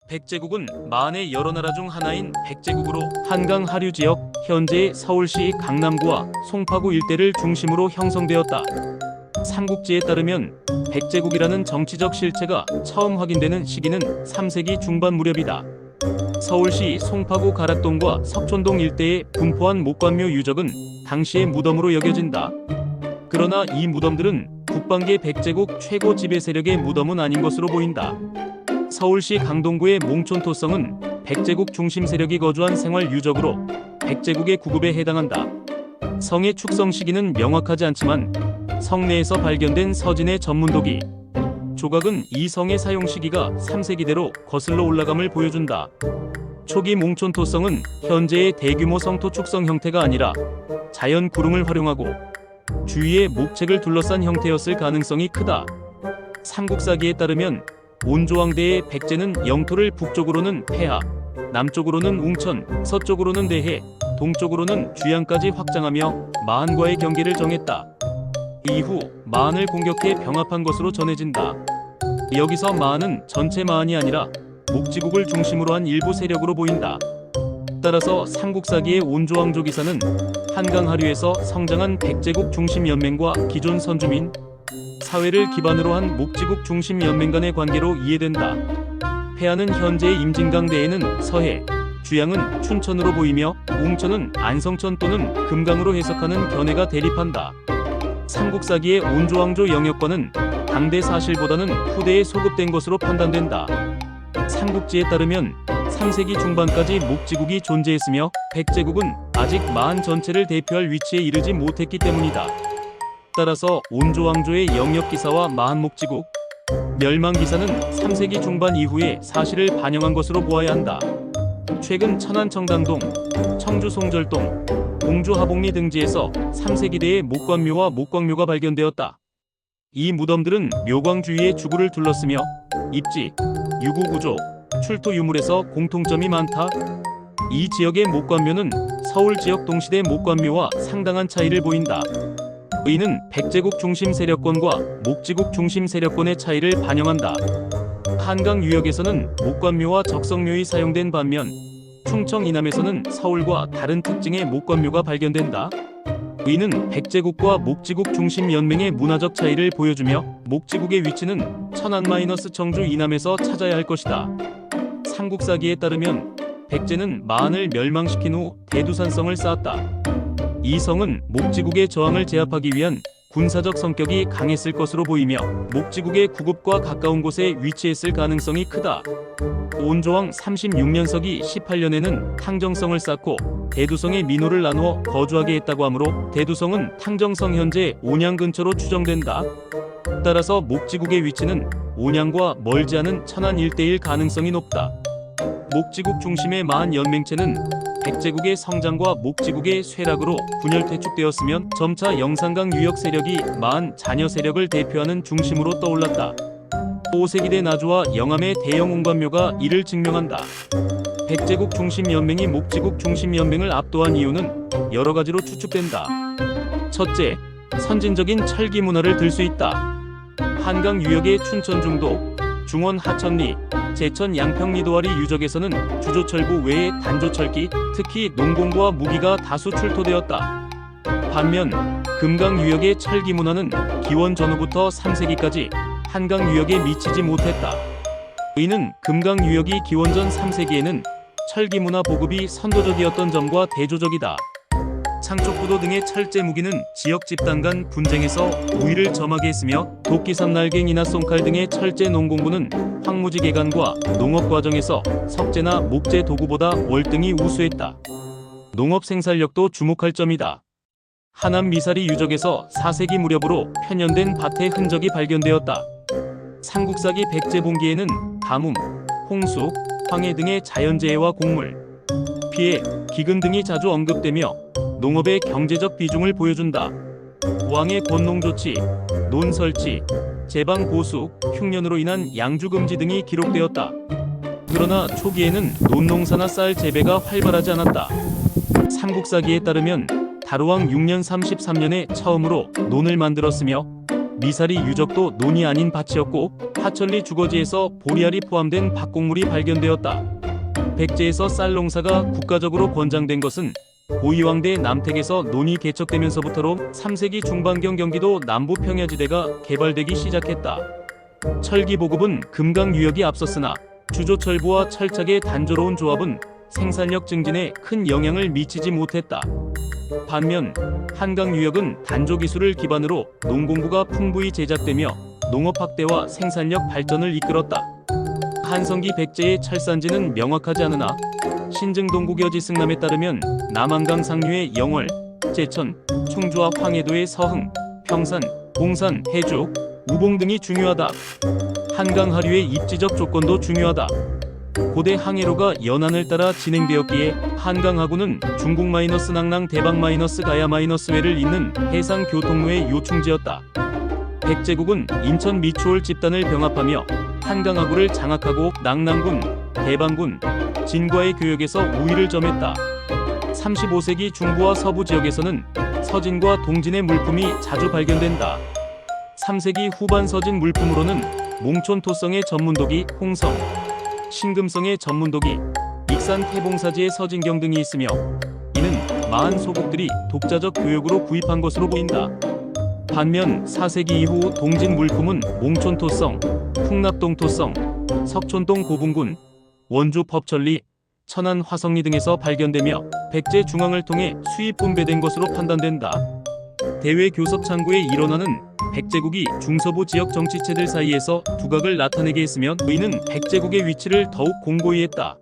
백제국은 만의 여러 나라 중 하나인 백제국으로 한강 하류 지역, 현재의 서울시 강남구와 송파구 일대를 중심으로 형성되었다. 삼국지에 따르면 백제국이라는 정치적 실체가 처음 확인되는 시기는 3세기 중반 무렵이다. 서울시 송파구 가락동과 석촌동 일대에 분포한 목관묘 유적은 당시의 무덤으로 여겨진다. 그러나 이 무덤들은 북방계 백제국 최고 지배 세력의 무덤은 아닌 것으로 보인다. 서울시 강동구의 몽촌토성은 백제국 중심 세력이 거주한 생활 유적으로 백제국의 구급에 해당한다. 성의 축성 시기는 명확하지 않지만 성내에서 발견된 서진의 전문도기 조각은 이 성의 사용 시기가 3세기대로 거슬러 올라감을 보여준다. 초기 몽촌토성은 현재의 대규모 성토 축성 형태가 아니라 자연 구름을 활용하고 주위에 목책을 둘러싼 형태였을 가능성이 크다. 삼국사기에 따르면 온조왕대의 백제는 영토를 북쪽으로는 폐하, 남쪽으로는 웅천, 서쪽으로는 대해, 동쪽으로는 주양까지 확장하며 마한과의 경계를 정했다. 이후 마한을 공격해 병합한 것으로 전해진다. 여기서 마한은 전체 마한이 아니라 목지국을 중심으로 한 일부 세력으로 보인다. 따라서 삼국사기의 온조왕조 기사는 한강 하류에서 성장한 백제국 중심 연맹과 기존 선주민, 사회를 기반으로 한 목지국 중심 연맹 간의 관계로 이해된다. 폐하는 현재의 임진강대에는 서해, 주양은 춘천으로 보이며 웅천은 안성천 또는 금강으로 해석하는 견해가 대립한다. 삼국사기의 온조왕조 영역권은 당대 사실보다는 후대에 소급된 것으로 판단된다. 삼국지에 따르면 3세기 중반까지 목지국이 존재했으며 백제국은 아직 마한 전체를 대표할 위치에 이르지 못했기 때문이다. 따라서 온조왕조의 영역기사와 마한목지국 멸망기사는 3세기 중반 이후의 사실을 반영한 것으로 보아야 한다. 최근 천안청담동, 청주 송절동, 공주 하복리 등지에서 3세기대의 목관묘와 목광묘가 발견되었다. 이 무덤들은 묘광 주위에 주구를 둘렀으며 입지, 유구구조, 출토 유물에서 공통점이 많다. 이 지역의 목관묘는 서울 지역 동시대 목관묘와 상당한 차이를 보인다. 이는 백제국 중심 세력권과 목지국 중심 세력권의 차이를 반영한다. 한강 유역에서는 목관묘와 적성묘이 사용된 반면 충청 이남에서는 서울과 다른 특징의 목관묘가 발견된다. 이는 백제국과 목지국 중심 연맹의 문화적 차이를 보여주며 목지국의 위치는 천안-청주 이남에서 찾아야 할 것이다. 삼국사기에 따르면 백제는 마한을 멸망시킨 후 대두산성을 쌓았다. 이 성은 목지국의 저항을 제압하기 위한 군사적 성격이 강했을 것으로 보이며 목지국의 구급과 가까운 곳에 위치했을 가능성이 크다. 온조왕 36년서기 18년에는 탕정성을 쌓고 대두성의 민호를 나누어 거주하게 했다고 하므로 대두성은 탕정성 현재 온양 근처로 추정된다. 따라서 목지국의 위치는 온양과 멀지 않은 천안 일대일 가능성이 높다. 목지국 중심의 마한 연맹체는 백제국의 성장과 목지국의 쇠락으로 분열 퇴축되었으면 점차 영산강 유역 세력이 마한 자녀 세력을 대표하는 중심으로 떠올랐다. 5세기대 나주와 영암의 대형 웅관묘가 이를 증명한다. 백제국 중심 연맹이 목지국 중심 연맹을 압도한 이유는 여러 가지로 추측된다. 첫째, 선진적인 철기 문화를 들 수 있다. 한강 유역의 춘천 중도, 중원 하천리, 제천 양평리도아리 유적에서는 주조철부 외에 단조철기, 특히 농공구와 무기가 다수 출토되었다. 반면 금강 유역의 철기 문화는 기원 전후부터 3세기까지 한강 유역에 미치지 못했다. 이는 금강 유역이 기원전 3세기에는 철기 문화 보급이 선도적이었던 점과 대조적이다. 창족부도 등의 철제 무기는 지역 집단 간 분쟁에서 우위를 점하게 했으며 도끼삼 날갱이나 쏜칼 등의 철제 농공구는 황무지 개간과 농업 과정에서 석재나 목재 도구보다 월등히 우수했다. 농업 생산력도 주목할 점이다. 하남 미사리 유적에서 4세기 무렵으로 편연된 밭의 흔적이 발견되었다. 삼국사기 백제본기에는 가뭄, 홍수, 황해 등의 자연재해와 곡물, 피해, 기근 등이 자주 언급되며 농업의 경제적 비중을 보여준다. 왕의 권농 조치, 논 설치, 제방 보수, 흉년으로 인한 양주 금지 등이 기록되었다. 그러나 초기에는 논농사나 쌀 재배가 활발하지 않았다. 삼국사기에 따르면 다루왕 6년 33년에 처음으로 논을 만들었으며 미사리 유적도 논이 아닌 밭이었고 하천리 주거지에서 보리알이 포함된 밭곡물이 발견되었다. 백제에서 쌀 농사가 국가적으로 권장된 것은 고이왕대 남택에서 논이 개척되면서부터로 3세기 중반경 경기도 남부 평야지대가 개발되기 시작했다. 철기 보급은 금강 유역이 앞섰으나 주조철부와 철착의 단조로운 조합은 생산력 증진에 큰 영향을 미치지 못했다. 반면 한강 유역은 단조 기술을 기반으로 농공구가 풍부히 제작되며 농업 확대와 생산력 발전을 이끌었다. 한성기 백제의 철산지는 명확하지 않으나 신증동국여지 승남에 따르면 남한강 상류의 영월, 제천, 충주와 황해도의 서흥, 평산, 봉산, 해주, 우봉 등이 중요하다. 한강 하류의 입지적 조건도 중요하다. 고대 항해로가 연안을 따라 진행되었기에 한강하구는 중국 낭랑 대방 가야 외를 잇는 해상 교통로의 요충지였다. 백제국은 인천 미추홀 집단을 병합하며 한강하구를 장악하고 낭랑군, 대방군, 진과의 교역에서 우위를 점했다. 35세기 중부와 서부 지역에서는 서진과 동진의 물품이 자주 발견된다. 3세기 후반 서진 물품으로는 몽촌 토성의 전문도기 홍성, 신금성의 전문도기, 익산 태봉사지의 서진경 등이 있으며 이는 마한 소국들이 독자적 교역으로 구입한 것으로 보인다. 반면 4세기 이후 동진 물품은 몽촌 토성, 풍납동 토성, 석촌동 고분군, 원주 법천리, 천안 화성리 등에서 발견되며 백제 중앙을 통해 수입 분배된 것으로 판단된다. 대외 교섭 창구의 일원화는 백제국이 중서부 지역 정치체들 사이에서 두각을 나타내게 했으며 이는 백제국의 위치를 더욱 공고히 했다.